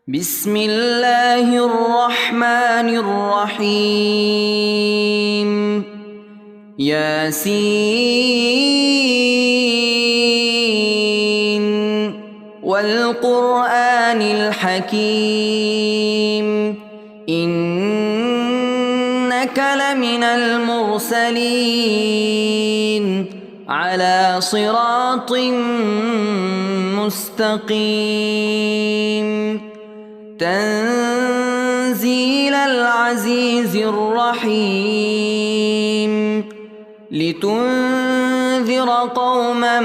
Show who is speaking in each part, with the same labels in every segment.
Speaker 1: بسم الله الرحمن الرحيم ياسين والقرآن الحكيم إنك لمن المرسلين على صراط مستقيم تنزيل العزيز الرحيم لتنذر قوما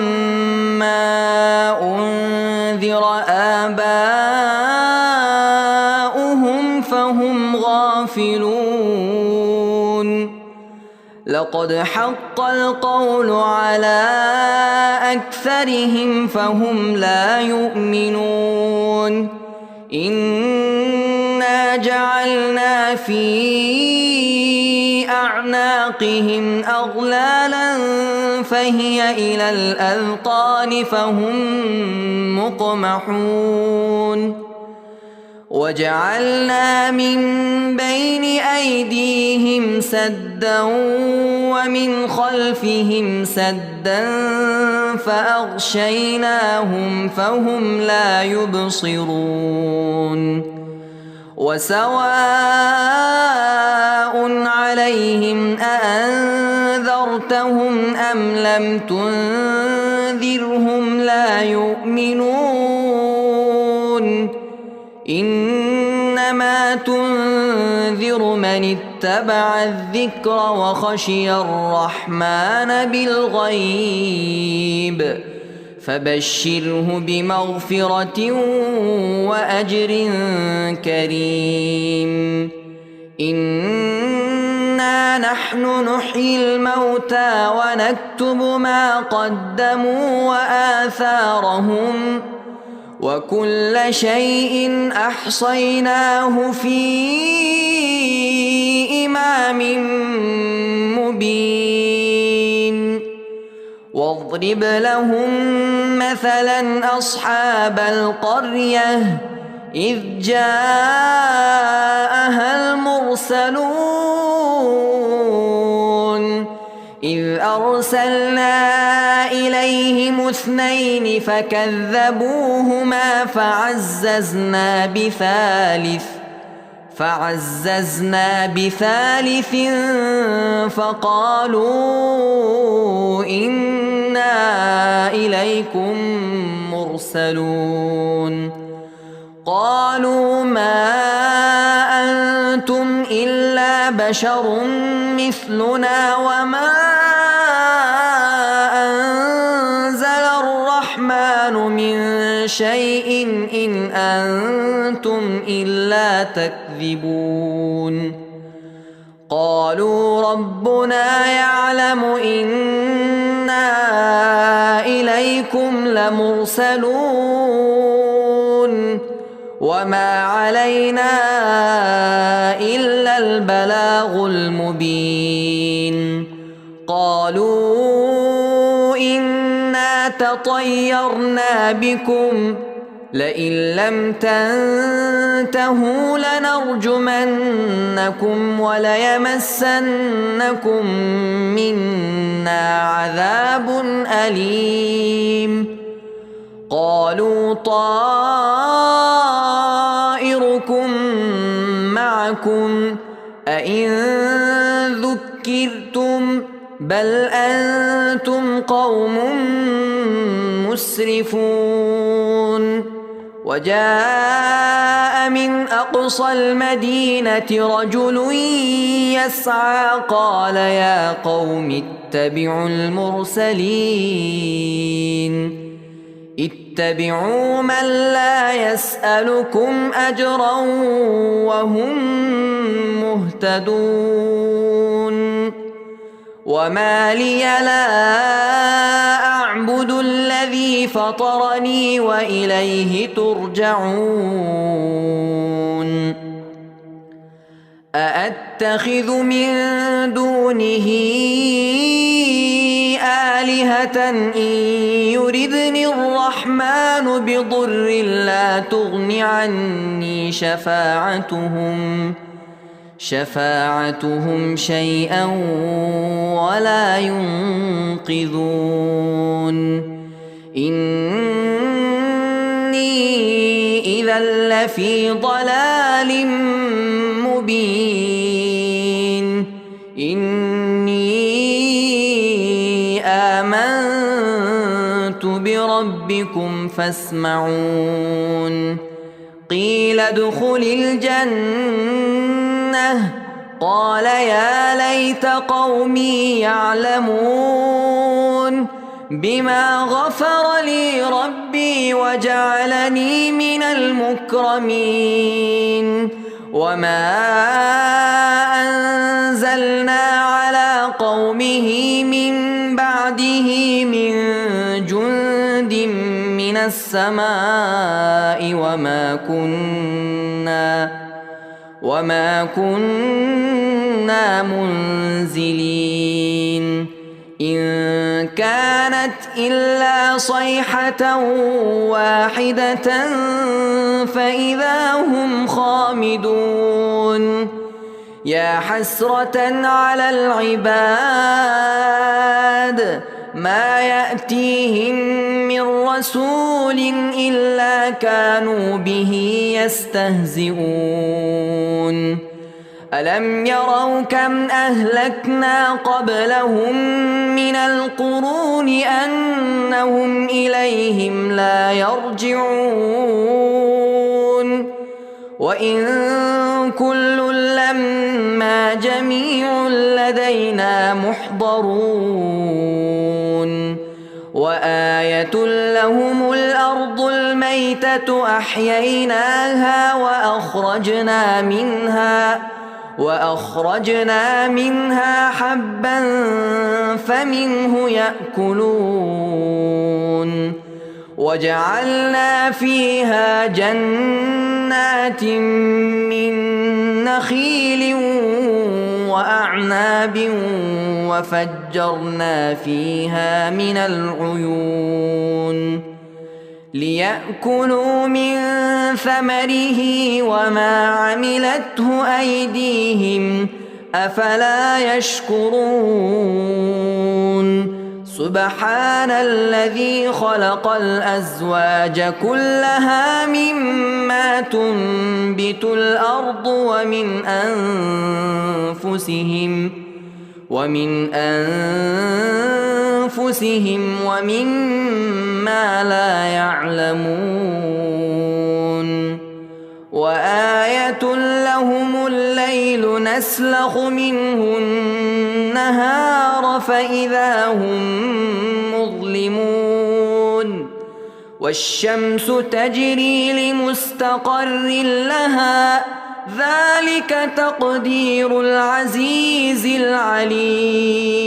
Speaker 1: ما أنذر آباؤهم فهم غافلون لقد حق القول على أكثرهم فهم لا يؤمنون إنا جعلنا في أعناقهم أغلالا فهي إلى الأذقان فهم مقمحون وجعلنا من بين أيديهم سدا ومن خلفهم سدا فأغشيناهم فهم لا يبصرون وسواء عليهم أأنذرتهم أم لم تنذرهم لا يؤمنون إنما تنذر من اتبع الذكر وخشي الرحمن بالغيب فبشره بمغفرة وأجر كريم إنا نحن نحيي الموتى ونكتب ما قدموا وآثارهم وكل شيء أحصيناه في إمام مبين واضرب لهم مثلا أصحاب القرية إذ جاءها المرسلون إذ أرسلنا إليهم اثنين فكذبوهما فعززنا بثالث فقالوا إنا إليكم مرسلون قالوا ما أنتم إلا بشر مثلنا وما أنزل الرحمن من شيء إن أنتم إلا تكذبون قالوا ربنا يعلم إنا إليكم لمرسلون وما علينا إلا البلاغ المبين قالوا إنا تطيرنا بكم لئن لم تنتهوا لنرجمنكم وليمسنكم منا عذاب أليم قالوا طائركم معكم أئن ذكرتم بل أنتم قوم مسرفون وجاء من أقصى المدينة رجل يسعى قال يا قوم اتبعوا المرسلين اتبعوا من لا يسألكم أجرا وهم مهتدون وما لي لا أعبد الذي فطرني وإليه ترجعون أأتخذ من دونه آلهة إن يردني الرحمن بضر لا تغن عني شفاعتهم شيئا ولا ينقذون إني إذا لفي ضلال مبين إني آمنت بربكم فاسمعون قيل ادخل الجنة قال يا ليت قومي يعلمون بما غفر لي ربي وجعلني من المكرمين وما أنزلنا على قومه من بعده من جند من السماء وما كنا منزلين إن كانت إلا صيحة واحدة فإذا هم خامدون يا حسرة على العباد ما يأتيهم من رسول إلا كانوا به يستهزئون ألم يروا كم أهلكنا قبلهم من القرون أنهم إليهم لا يرجعون وإن كل لما جميع لدينا محضرون وآية لهم الأرض الميتة أحييناها وأخرجنا منها حبا فمنه يأكلون وجعلنا فيها جنات من نخيل وأعناب وفجرنا فيها من العيون ليأكلوا من ثمره وما عملته أيديهم أفلا يشكرون سبحان الذي خلق الأزواج كلها مما تنبت الأرض ومن أنفسهم ومما لا يعلمون وآية لهم الليل نسلخ منه النهار فإذا هم مظلمون والشمس تجري لمستقر لها ذلك تقدير العزيز العليم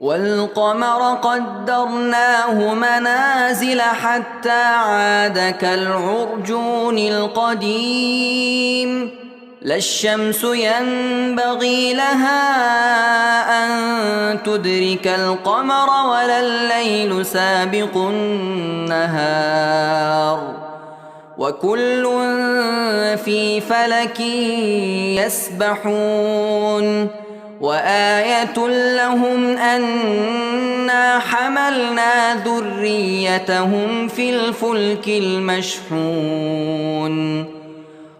Speaker 1: والقمر قدرناه منازل حتى عاد كالعرجون القديم لا الشمس ينبغي لها أن تدرك القمر ولا الليل سابق النهار وكل في فلك يسبحون وآية لهم أنا حملنا ذريتهم في الفلك المشحون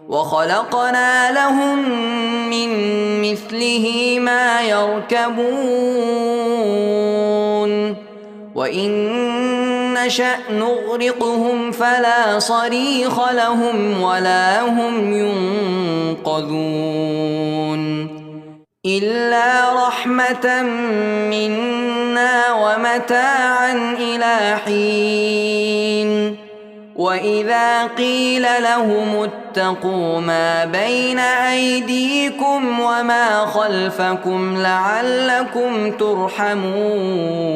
Speaker 1: وخلقنا لهم من مثله ما يركبون وإن نشأ نغرقهم فلا صريخ لهم ولا هم ينقذون إلا رحمة منا ومتاعا إلى حين وإذا قيل لهم اتقوا ما بين أيديكم وما خلفكم لعلكم ترحمون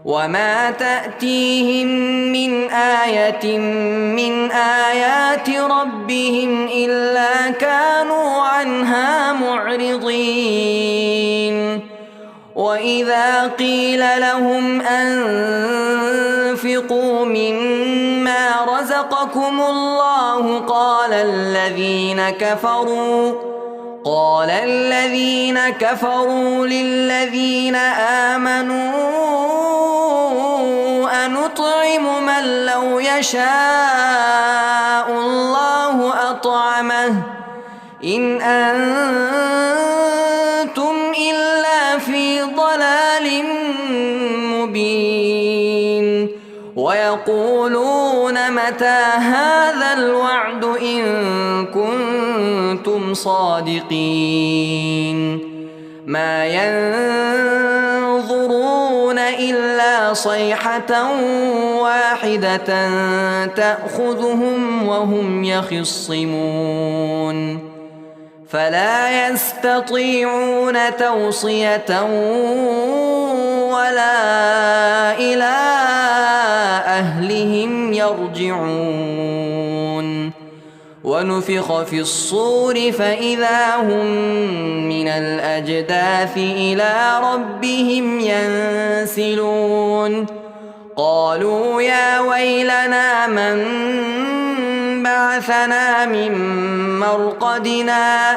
Speaker 1: وما تأتيهم من آية من آيات ربهم إلا كانوا عنها معرضين وإذا قيل لهم أنفقوا مما رزقكم الله قال الذين كفروا للذين آمنوا أنطعم من لو يشاء الله أطعمه إن أنتم إلا في ضلال مبين ويقولون متى هذا الوعد إن كنتم صادقين ما ينظرون إلا صيحة واحدة تأخذهم وهم يخصمون فلا يستطيعون توصية ولا إلى أهلهم يرجعون ونفخ في الصور فإذا هم من الأجداث إلى ربهم ينسلون قالوا يا ويلنا من بعثنا من مرقدنا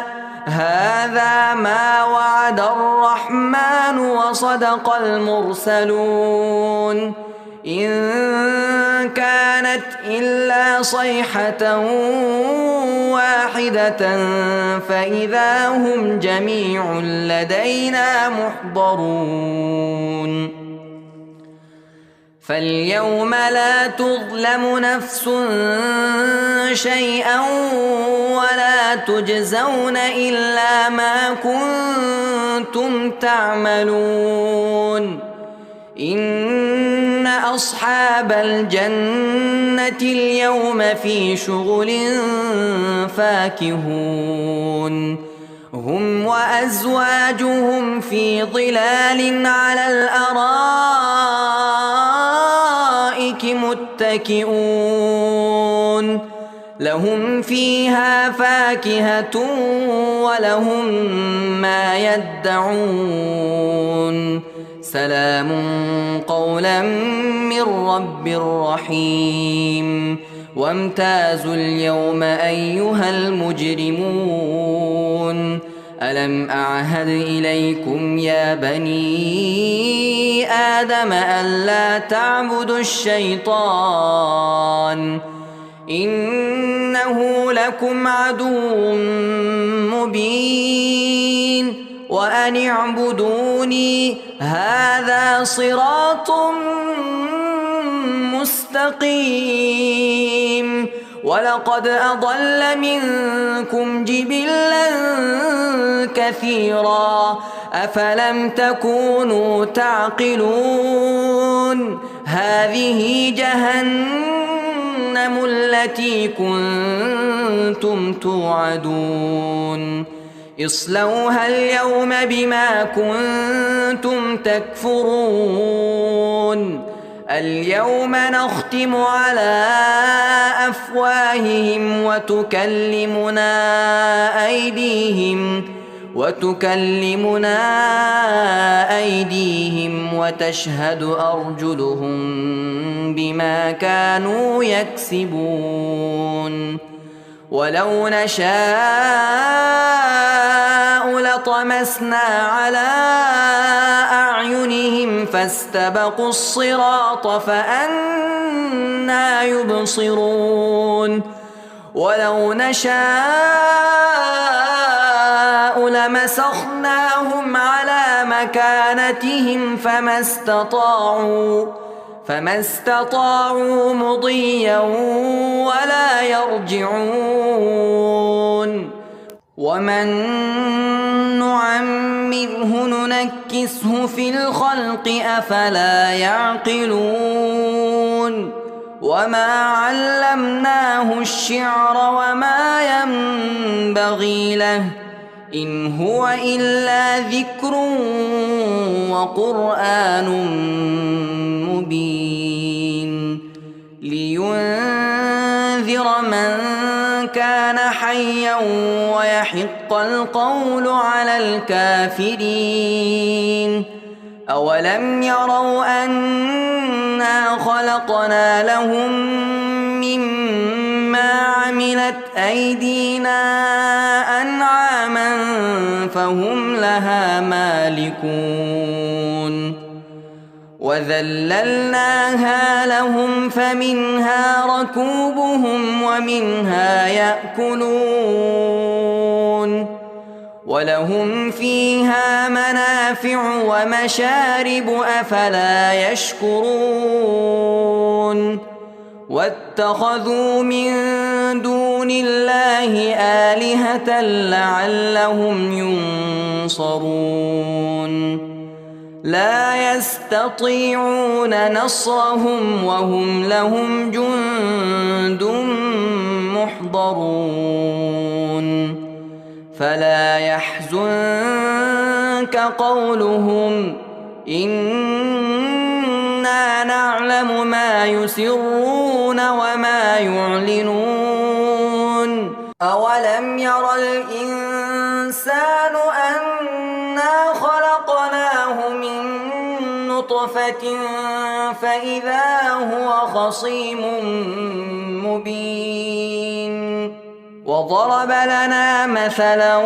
Speaker 1: هذا ما وعد الرحمن وصدق المرسلون إن كانت إلا صيحة واحدة فإذا هم جميع لدينا محضرون فاليوم لا تظلم نفس شيئا ولا تجزون إلا ما كنتم تعملون إن أصحاب الجنة اليوم في شغل فاكهون هم وأزواجهم في ظلال على الأرائك متكئون لهم فيها فاكهة ولهم ما يدعون سلام قولا من رب رحيم وامتازوا اليوم أيها المجرمون ألم أعهد إليكم يا بني آدم ألا تعبدوا الشيطان إنه لكم عدو مبين وأن اعبدوني هذا صراط مستقيم ولقد أضل منكم جبلا كثيرا أفلم تكونوا تعقلون هذه جهنم التي كنتم توعدون اصلوها اليوم بما كنتم تكفرون اليوم نختم على أفواههم وتكلمنا أيديهم وتشهد أرجلهم بما كانوا يكسبون ولو نشاء لطمسنا على أعينهم فاستبقوا الصراط فأنى يبصرون ولو نشاء لمسخناهم على مكانتهم فما استطاعوا مضيا ولا يرجعون ومن نعمره ننكسه في الخلق أفلا يعقلون وما علمناه الشعر وما ينبغي له إن هو إلا ذكر وقرآن مبين لينذر من كان حيا ويحق القول على الكافرين أولم يروا أنا خلقنا لهم مما عملت أيدينا أنعاما فهم لها مالكون وذللناها لهم فمنها ركوبهم ومنها يأكلون ولهم فيها منافع ومشارب أفلا يشكرون واتخذوا من دون الله آلهة لعلهم ينصرون لا يستطيعون نصرهم وهم لهم جند محضرون فلا يحزنك قولهم إنا نعلم ما يسرون وما يعلنون أولم ير الإنسان أنا خلقناه من نطفة فإذا هو خصيم مبين وضرب لنا مثلا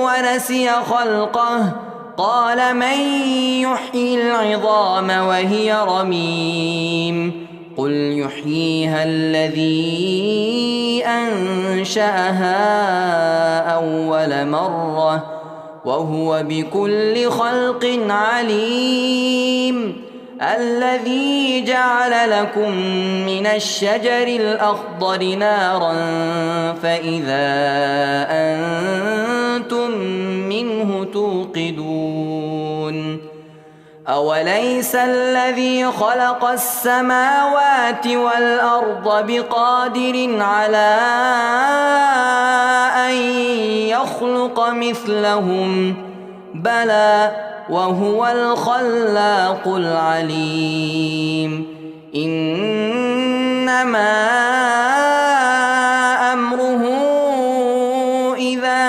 Speaker 1: ونسي خلقه قال من يحيي العظام وهي رميم قل يحييها الذي أنشأها أول مرة وهو بكل خلق عليم الذي جعل لكم من الشجر الأخضر نارا فإذا أنتم منه توقدون أوليس الذي خلق السماوات والأرض بقادر على أن يخلق مثلهم بلى وهو الخلاق العليم إنما أمره إذا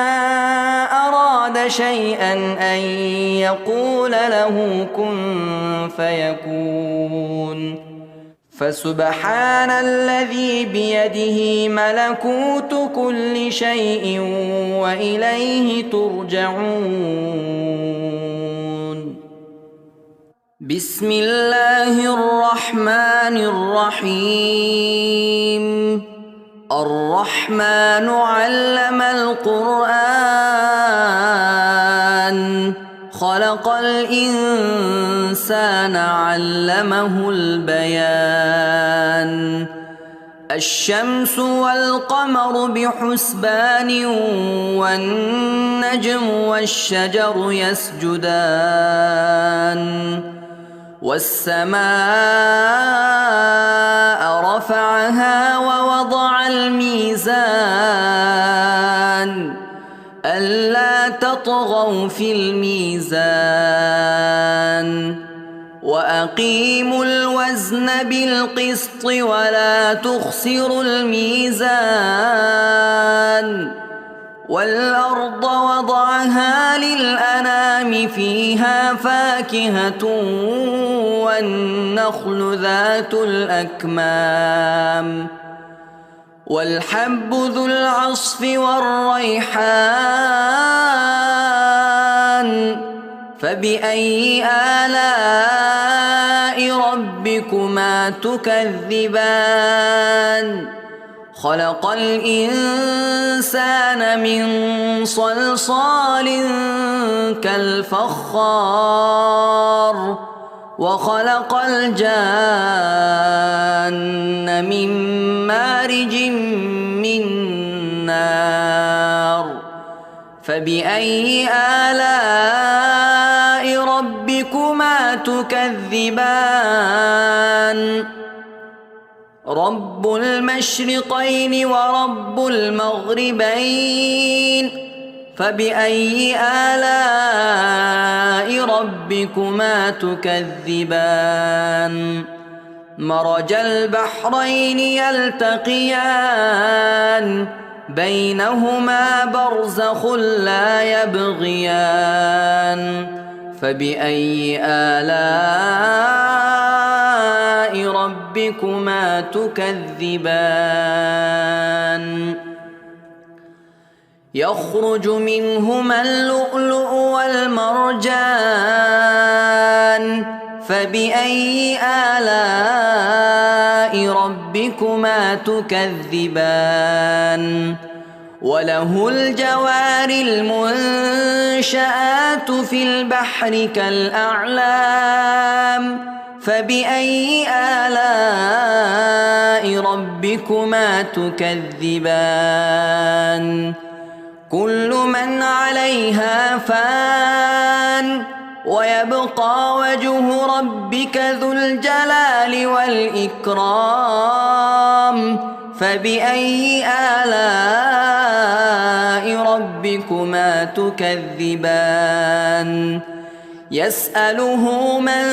Speaker 1: أراد شيئا أن يقول له كن فيكون فسبحان الذي بيده ملكوت كل شيء وإليه ترجعون بسم الله الرحمن الرحيم الرحمن علم القرآن خلق الإنسان علمه البيان الشمس والقمر بحسبان والنجم والشجر يسجدان والسماء رفعها ووضع الميزان ألا تطغوا في الميزان وأقيموا الوزن بالقسط ولا تخسروا الميزان والأرض وضعها للأنام فيها فاكهة والنخل ذات الأكمام والحب ذو العصف والريحان فبأي آلاء ربكما تكذبان خلق الإنسان من صلصال كالفخار وخلق الجان من مارج من نار فبأي آلاء ربكما تكذبان رب المشرقين ورب المغربين فبأي آلاء ربكما تكذبان مرج البحرين يلتقيان بينهما برزخ لا يبغيان فبأي آلاء ربكما تكذبان يخرج منهما اللؤلؤ والمرجان فبأي آلاء ربكما تكذبان وله الجوار المنشآت في البحر كالأعلام فبأي آلاء ربكما تكذبان كل من عليها فان ويبقى وجه ربك ذو الجلال والإكرام فبأي آلاء ربكما تكذبان يسأله من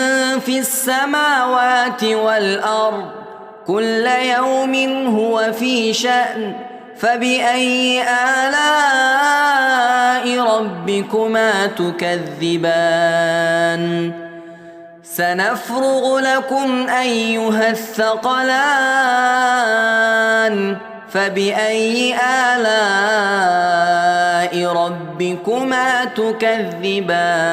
Speaker 1: في السماوات والأرض كل يوم هو في شأن فبأي آلاء ربكما تكذبان سنفرغ لكم أيها الثقلان فبأي آلاء ربكما تكذبان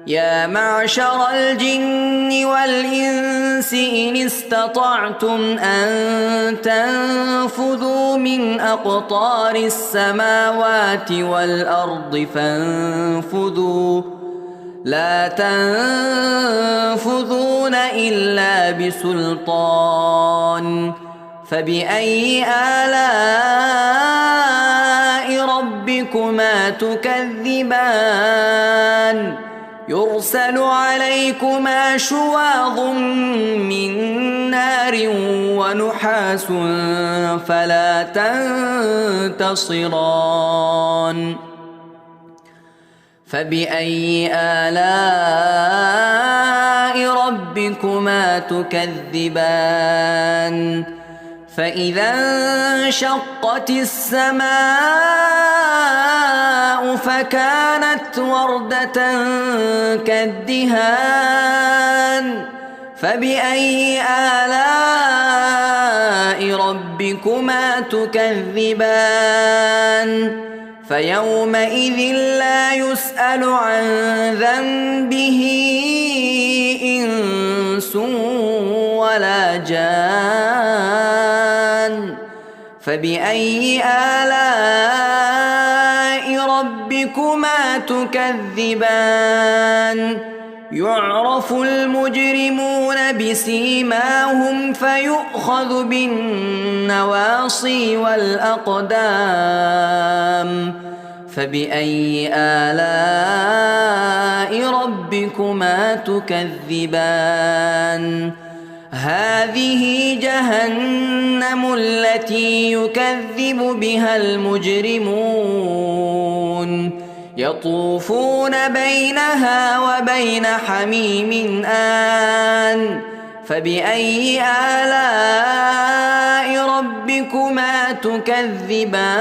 Speaker 1: يا معشر الجن والإنس إن استطعتم أن تنفذوا من أقطار السماوات والأرض فانفذوا لا تنفذون إلا بسلطان فبأي آلاء ربكما تكذبان يرسل عليكما شواظ من نار ونحاس فلا تنتصران فبأي آلاء ربكما تكذبان فإذا انشقت السماء فكانت وردة كالدهان فبأي آلاء ربكما تكذبان فيومئذ لا يسأل عن ذنبه إنس ولا جان فبأي آلاء ربكما تكذبان يعرف المجرمون بسيماهم فيؤخذ بالنواصي والأقدام فبأي آلاء ربكما تكذبان هذه جهنم التي يكذب بها المجرمون يطوفون بينها وبين حميم آن فبأي آلاء ربكما تكذبان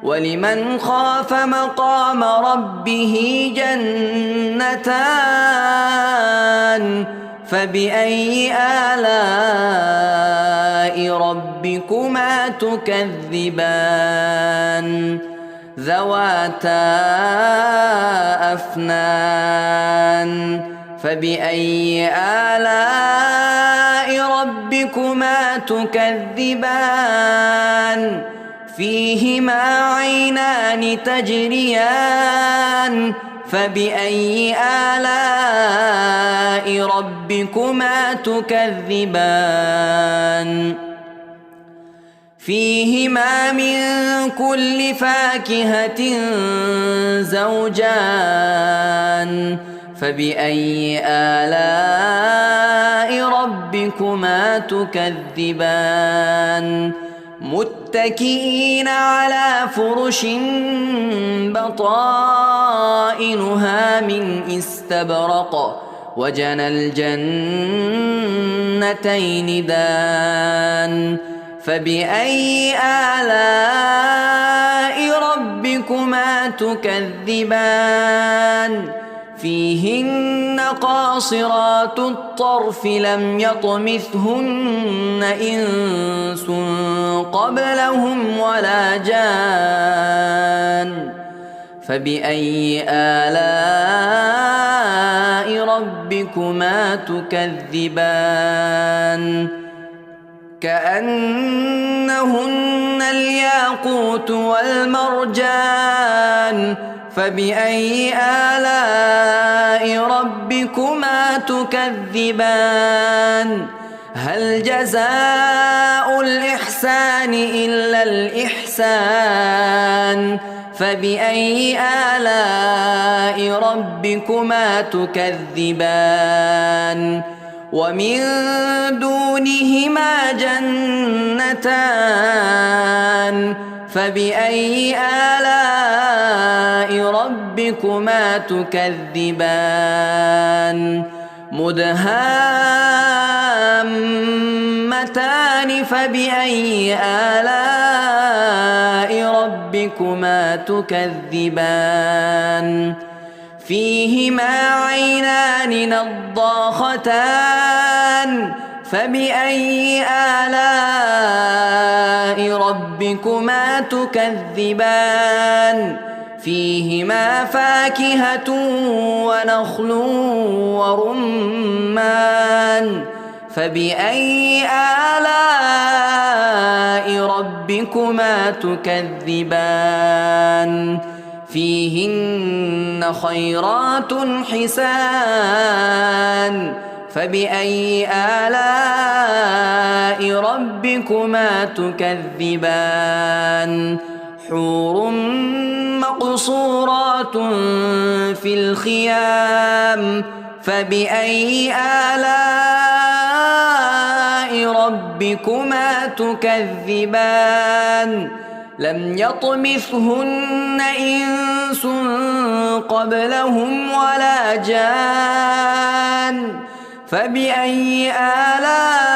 Speaker 1: ولمن خاف مقام ربه جنتان فبأي آلاء ربكما تكذبان ذواتا أفنان فبأي آلاء ربكما تكذبان فيهما عينان تجريان فبأي آلاء ربكما تكذبان فيهما من كل فاكهة زوجان فبأي آلاء ربكما تكذبان متكئين على فرش بطائنها من استبرق وجنى الجنتين دان فبأي آلاء ربكما ربكما تكذبان فيهن قاصرات الطرف لم يطمثهن إنس قبلهم ولا جان فبأي آلاء ربكما تكذبان كأنهن الياقوت والمرجان فبأي آلاء ربكما تكذبان هل جزاء الإحسان إلا الإحسان فبأي آلاء ربكما تكذبان ومن دونهما جنتان فبأي آلاء ربكما تكذبان مدهامتان فبأي آلاء ربكما تكذبان فيهما عينان نضاختان فبأي آلاء ربكما تكذبان فيهما فاكهة ونخل ورمان فبأي آلاء ربكما تكذبان فيهن خيرات حسان فبأي آلاء ربكما تكذبان حور مقصورات في الخيام فبأي آلاء ربكما تكذبان لم يطمثهن إنس قبلهم ولا جان فبأي آلاء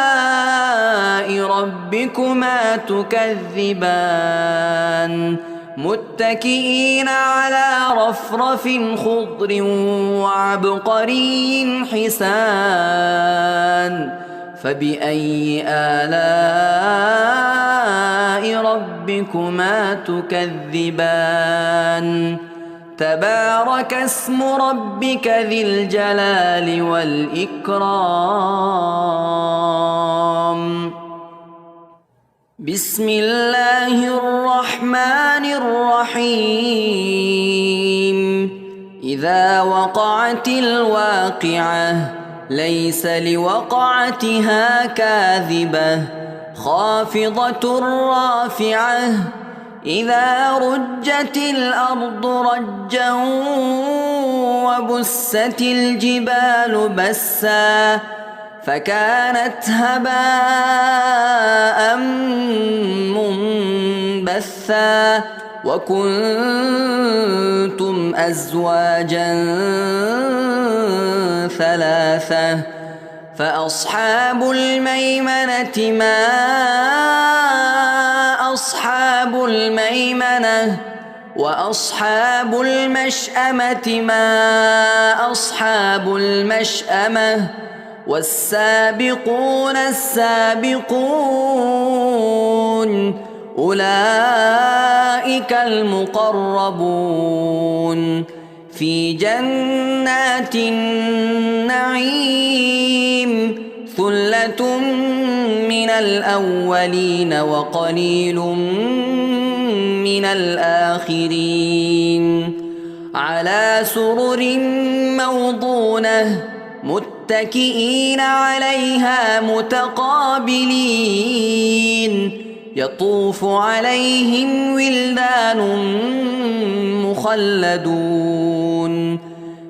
Speaker 1: ربكما تكذبان متكئين على رفرف خضر وعبقري حسان فبأي آلاء ربكما تكذبان تبارك اسم ربك ذي الجلال والإكرام بسم الله الرحمن الرحيم إذا وقعت الواقعة ليس لوقعتها كاذبة خافضة رافعة إذا رجت الأرض رجا وبست الجبال بسا فكانت هباء منبثا وكنتم أزواجا ثلاثة فأصحاب الميمنة ما أصحاب الميمنة وأصحاب المشأمة ما أصحاب المشأمة والسابقون السابقون أولئك المقربون في جنات النعيم ثلة من الأولين وقليل من الآخرين على سرر موضونة متكئين عليها متقابلين يطوف عليهم ولدان مخلدون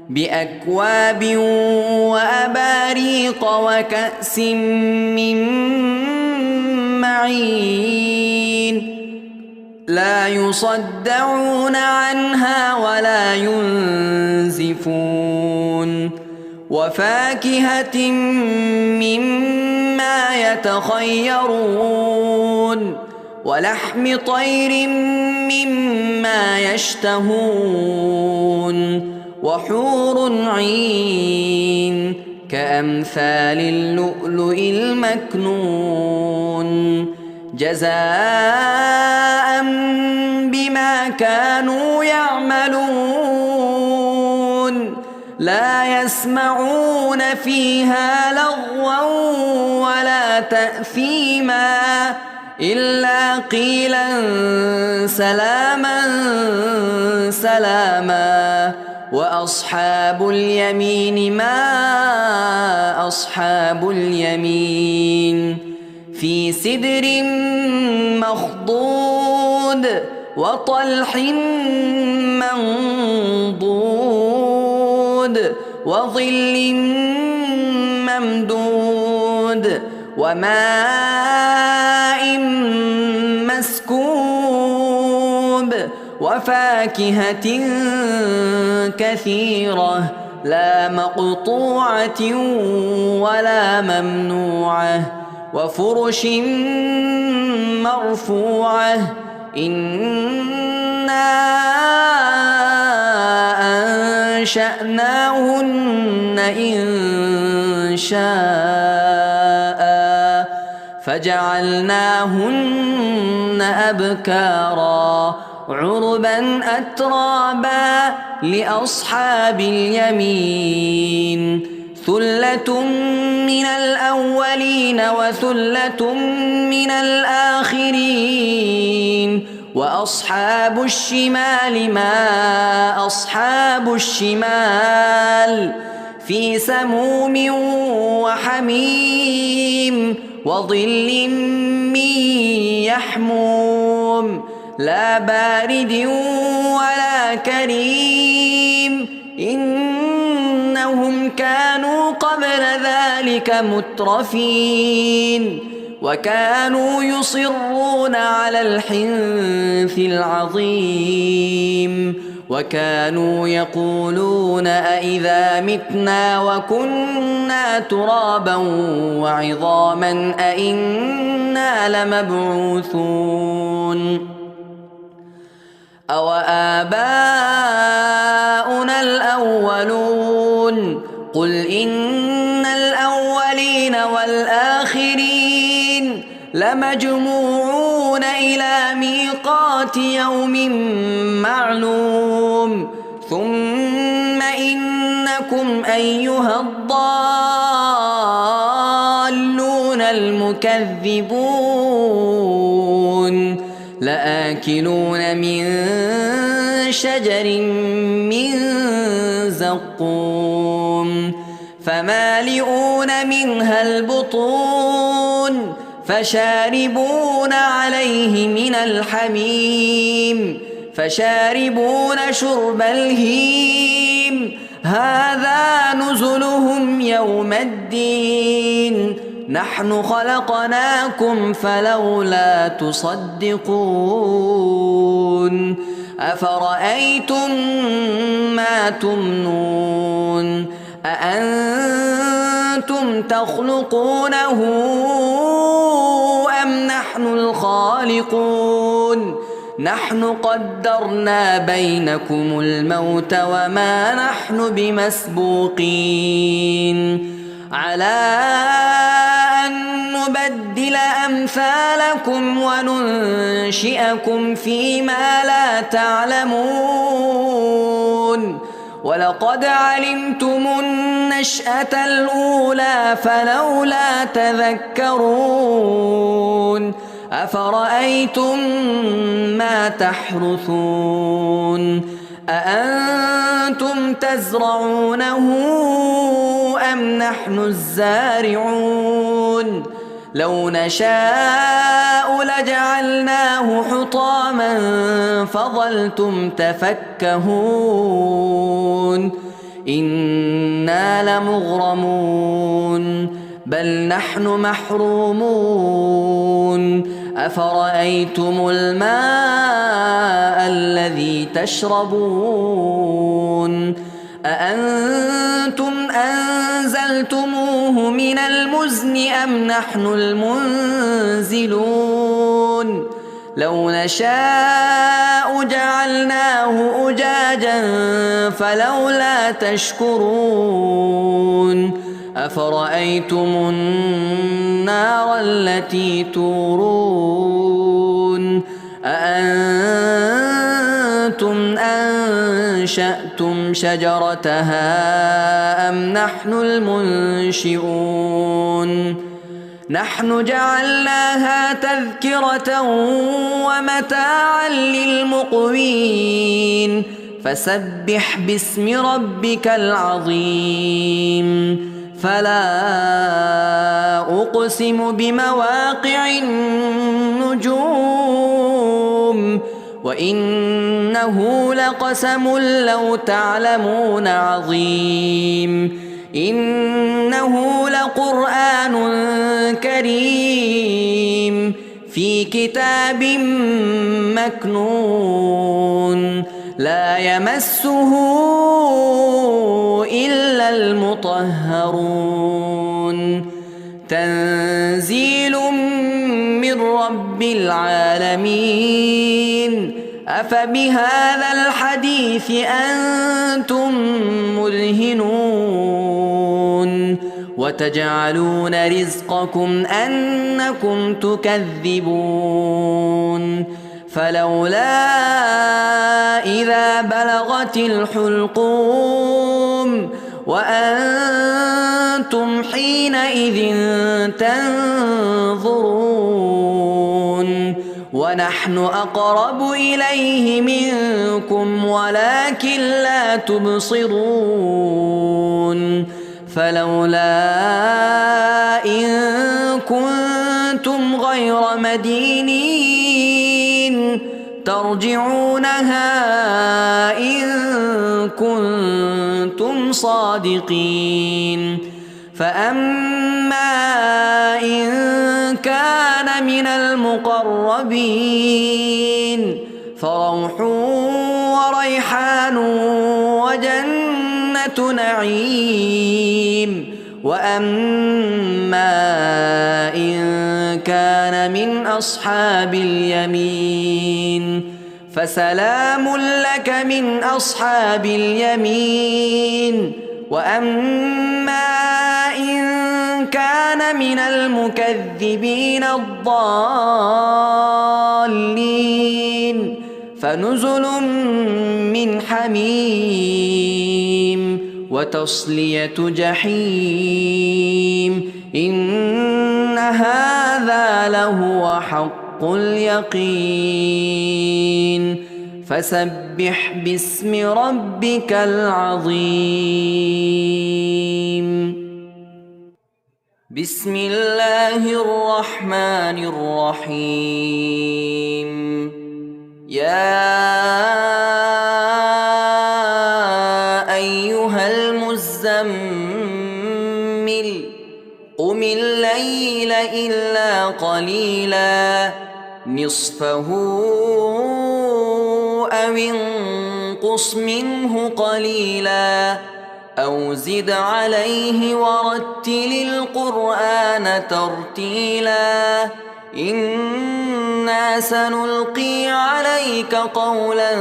Speaker 1: بأكواب وأباريق وكأس من معين لا يصدعون عنها ولا ينزفون وفاكهة مما يتخيرون ولحم طير مما يشتهون وحور عين كأمثال اللؤلؤ المكنون جزاء بما كانوا يعملون لا يسمعون فيها لغوا ولا تأثيما إلا قيلا سلاما سلاما وأصحاب اليمين ما أصحاب اليمين في سدر مخضود وطلح منضود وظل ممدود وماء مسكوب وفاكهة كثيرة لا مقطوعة ولا ممنوعة وفرش مرفوعة إنا أنشأناهن إن شاء فجعلناهن أبكارا عربا أترابا لأصحاب اليمين ثلة من الأولين وثلة من الآخرين وأصحاب الشمال ما أصحاب الشمال في سموم وحميم وظل من يحموم لا بارد ولا كريم إنهم كانوا قبل ذلك مترفين وكانوا يصرون على الحنث العظيم وكانوا يقولون أإذا متنا وكنا ترابا وعظاما أإنا لمبعوثون أوآباؤنا الأولون قل إن الأولين والآخرين لمجموعون إلى ميقات يوم معلوم ثم إنكم أيها الضالون المكذبون لآكلون من شجر من زقوم فمالئون منها البطون فشاربون عليه من الحميم فشاربون شرب الهيم هذا نزلهم يوم الدين نحن خلقناكم فلولا تصدقون أفرأيتم ما تمنون أأنتم تخلقونه أم نحن الخالقون نحن قدرنا بينكم الموت وما نحن بمسبوقين على أن نبدل أمثالكم وننشئكم فيما لا تعلمون ولقد علمتم النشأة الأولى فلولا تذكرون أفرأيتم ما تحرثون أأنتم تزرعونه أم نحن الزارعون لو نشاء لجعلناه حطاما فظلتم تفكهون إنا لمغرمون بل نحن محرومون أفرأيتم الماء الذي تشربون أأنتم أنزلتموه من المزن أم نحن المنزلون لو نشاء جعلناه أجاجا فلولا تشكرون أفرأيتم النار التي تورون أأنتم أنشأتم شجرتها أم نحن المنشئون نحن جعلناها تذكرة ومتاعا للمقوين فسبح باسم ربك العظيم فلا أقسم بمواقع النجوم وإنه لقسم لو تعلمون عظيم إنه لقرآن كريم في كتاب مكنون لا يمسه إلا المطهرون تنزيل من رب العالمين أفبهذا الحديث أنتم مدهنون وتجعلون رزقكم أنكم تكذبون فلولا إذا بلغت الحلقوم وأنتم حينئذ تنظرون ونحن أقرب إليه منكم ولكن لا تبصرون فلولا إن كنتم غير مدينين ترجعونها إن كنتم صادقين فأما إن كان من المقربين فروح وريحان وجنة نعيم وأما إن كان من أصحاب اليمين فسلام لك من أصحاب اليمين وأما إن كان من المكذبين الضالين فنزل من حميم وتصلية جحيم إن هذا لهو حق اليقين فسبح باسم ربك العظيم بسم الله الرحمن الرحيم يا أيها المزمل قم الليل إلا قليلا نصفه أو انقص منه قليلا أو زد عليه ورتل القرآن ترتيلا إنا سنلقي عليك قولا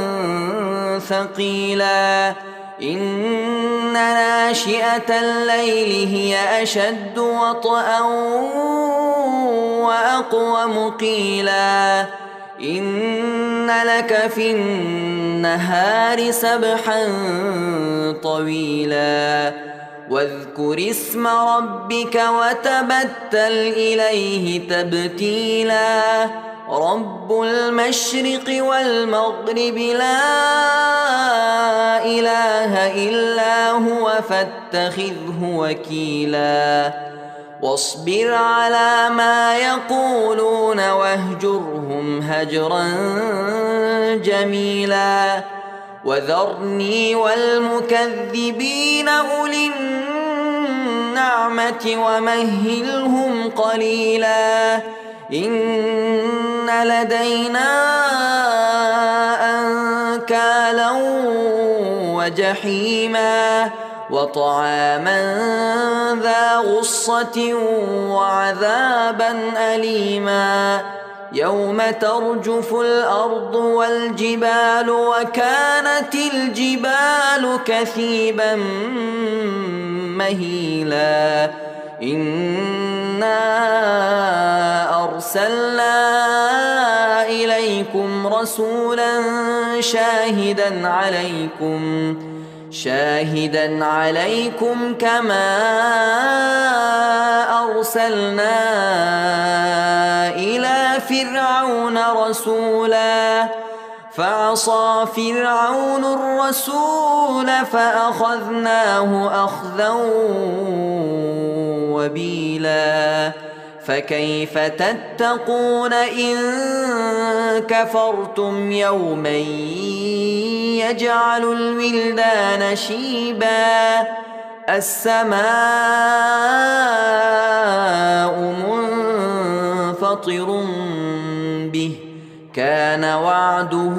Speaker 1: ثقيلا إن ناشئة الليل هي أشد وطئا وأقوم قيلا إن لك في النهار سبحا طويلا واذكر اسم ربك وتبتل إليه تبتيلا رب المشرق والمغرب لا إله إلا هو فاتخذه وكيلا واصبر على ما يقولون واهجرهم هجرا جميلا وذرني والمكذبين أولي النعمة ومهلهم قليلا إن لدينا أنكالا وجحيما وطعاما ذا غصة وعذابا أليما يوم ترجف الأرض والجبال وكانت الجبال كثيبا مهيلا إنا أرسلنا إليكم رسولا شاهدا عليكم كما أرسلنا إلى فرعون رسولا فعصى فرعون الرسول فأخذناه أخذا وبيلا فكيف تتقون إن كفرتم يوما يجعل الولدان شيبا السماء منفطر به كان وعده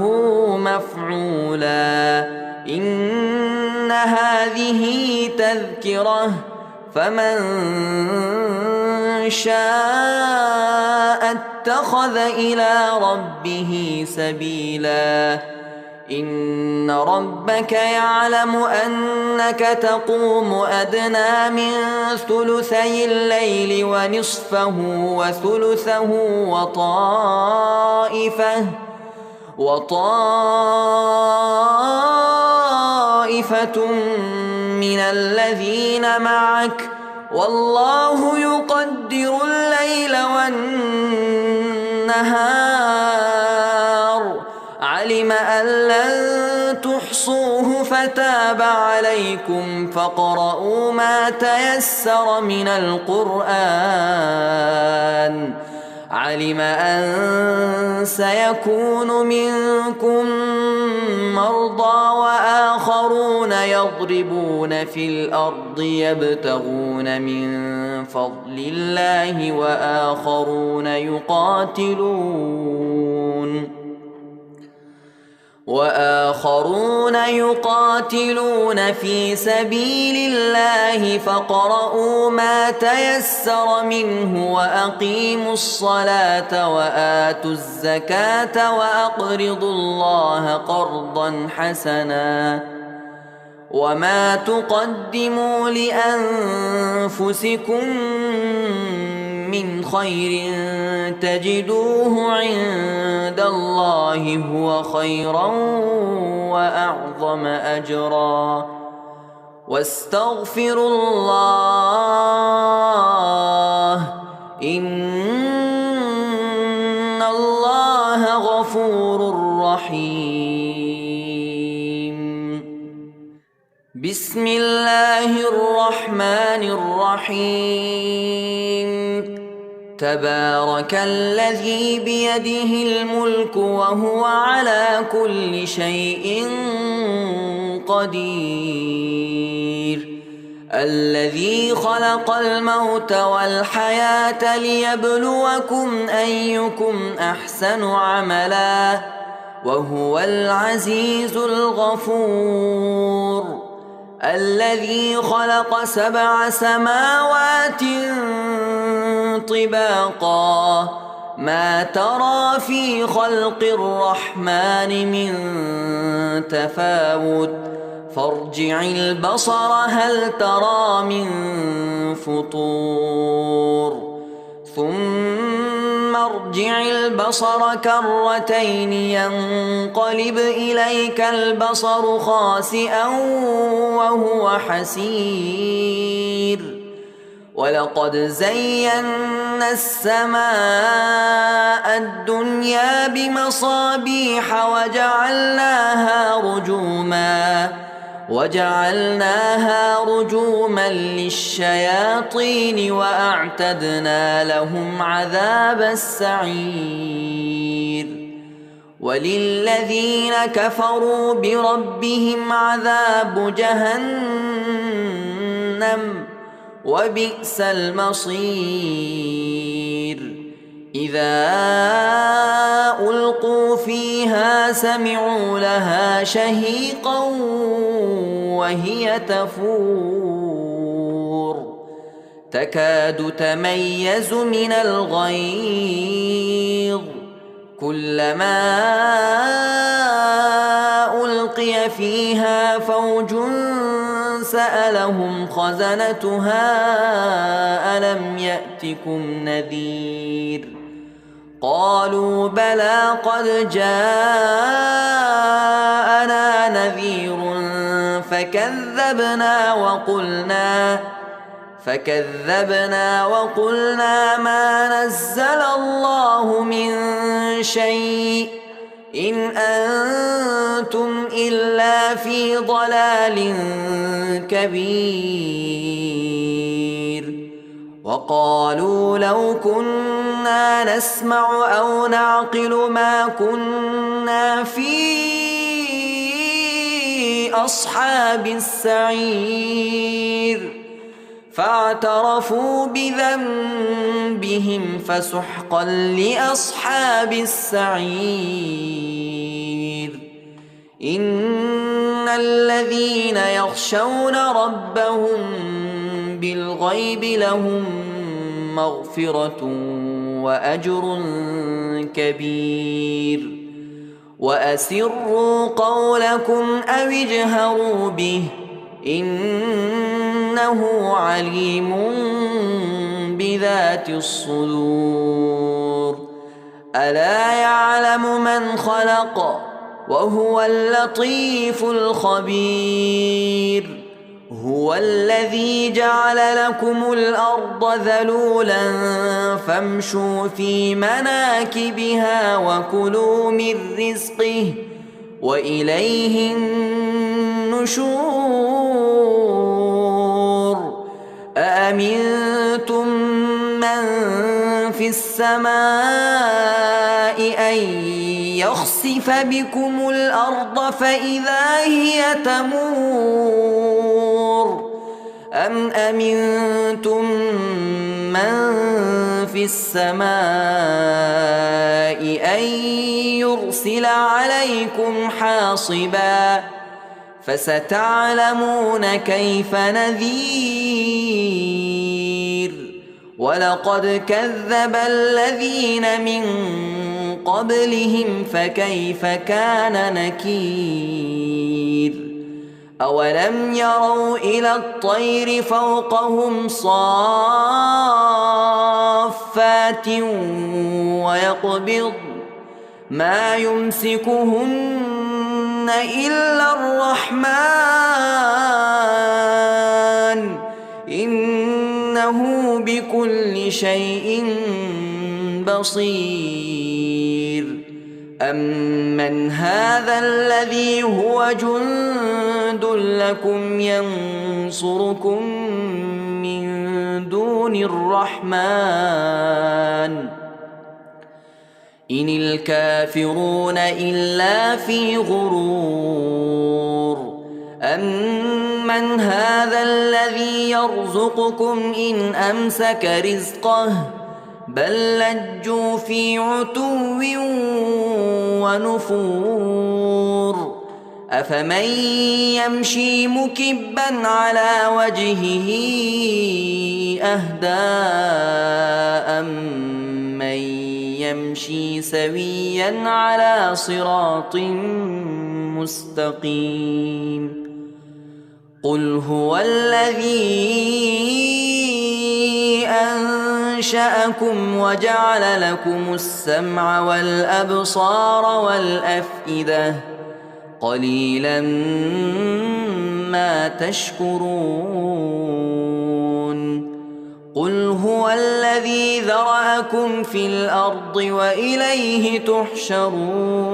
Speaker 1: مفعولا إن هذه تذكرة فمن شاء اتخذ إلى ربه سبيلا إن ربك يعلم أنك تقوم أدنى من ثلثي الليل ونصفه وثلثه وطائفة من الذين معك والله يقدر الليل والنهار علم أن لن تحصوه فتاب عليكم فاقرؤوا ما تيسر من القرآن علم أن سيكون منكم مرضى وآخرون يضربون في الأرض يبتغون من فضل الله وآخرون يقاتلون في سبيل الله فاقرؤوا ما تيسر منه وأقيموا الصلاة وآتوا الزكاة وأقرضوا الله قرضا حسنا وما تقدموا لأنفسكم من خير تجدوه عند الله هو خيرا وأعظم أجرا واستغفروا الله إن الله غفور رحيم بسم الله الرحمن الرحيم تبارك الذي بيده الملك وهو على كل شيء قدير الذي خلق الموت والحياة ليبلوكم أيكم أحسن عملا وهو العزيز الغفور الذي خلق 7 سماوات طباقا ما ترى في خلق الرحمن من تفاوت فارجع البصر هل ترى من فطور ثم ارجع البصر كرتين ينقلب إليك البصر خاسئا وهو حسير ولقد زينا السماء الدنيا بمصابيح وجعلناها رجوما للشياطين وأعتدنا لهم عذاب السعير وللذين كفروا بربهم عذاب جهنم وبئس المصير إذا ألقوا فيها سمعوا لها شهيقا وهي تفور تكاد تميز من الغيظ كلما ألقي فيها فوج سألهم خزنتها ألم يأتكم نذير قالوا بلى قد جاءنا نذير فكذبنا وقلنا ما نزل الله من شيء إن أنتم إلا في ضلال كبير وقالوا لو كنا نسمع أو نعقل ما كنا في أصحاب السعير فاعترفوا بذنبهم فسحقا لأصحاب السعير إن الذين يخشون ربهم بالغيب لهم مغفرة وأجر كبير وأسروا قولكم أو اجهروا به إنه عليم بذات الصدور ألا يعلم من خلق وهو اللطيف الخبير هو الذي جعل لكم الأرض ذلولا فامشوا في مناكبها وكلوا من رزقه وإليه النشور أأمنتم من في السماء أن يخسف بكم الأرض فإذا هي تمور أم أمنتم من في السماء أن يرسل عليكم حاصبا فستعلمون كيف نذير ولقد كذب الذين من قبلهم فكيف كان نكير أولم يروا إلى الطير فوقهم صافات ويقبض ما يمسكهن إلا الرحمن إنه بكل شيء بصير أمن هذا الذي هو جند لكم ينصركم من دون الرحمن إن الكافرون إلا في غرور أمن هذا الذي يرزقكم إن أمسك رزقه بل لجوا في عتو ونفور أفمن يمشي مكبا على وجهه أهدى أمن يمشي سويا على صراط مستقيم قل هو الذي أنشأكم وجعل لكم السمع والأبصار والأفئدة قليلا ما تشكرون قل هو الذي ذرأكم في الأرض وإليه تحشرون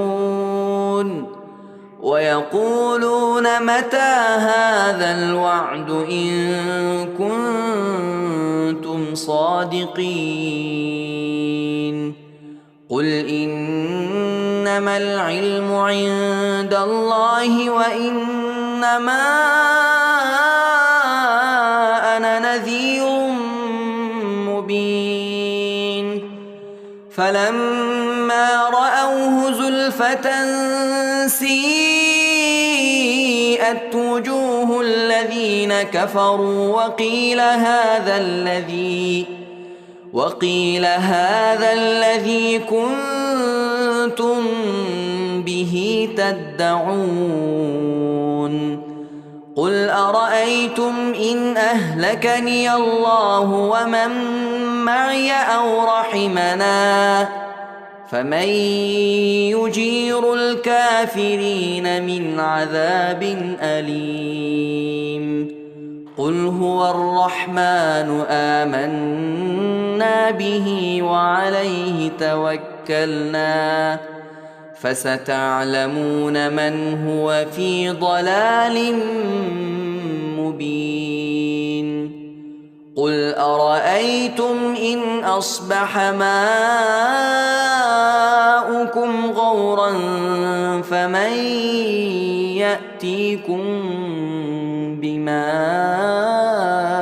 Speaker 1: ويقولون متى هذا الوعد إن كنتم صادقين قل إنما العلم عند الله وإنما أنا نذير مبين فلما رأوه زلفة سيئت وجوه الذين كفروا وقيل هذا الذي كنتم كنتم به تدعون قل أرأيتم إن أهلكني الله ومن معي أو رحمنا فمن يجير الكافرين من عذاب أليم قل هو الرحمن آمنا به وعليه توكلنا فستعلمون من هو في ضلال مبين قل أرأيتم إن أصبح ماؤكم غورا فمن يأتيكم بماء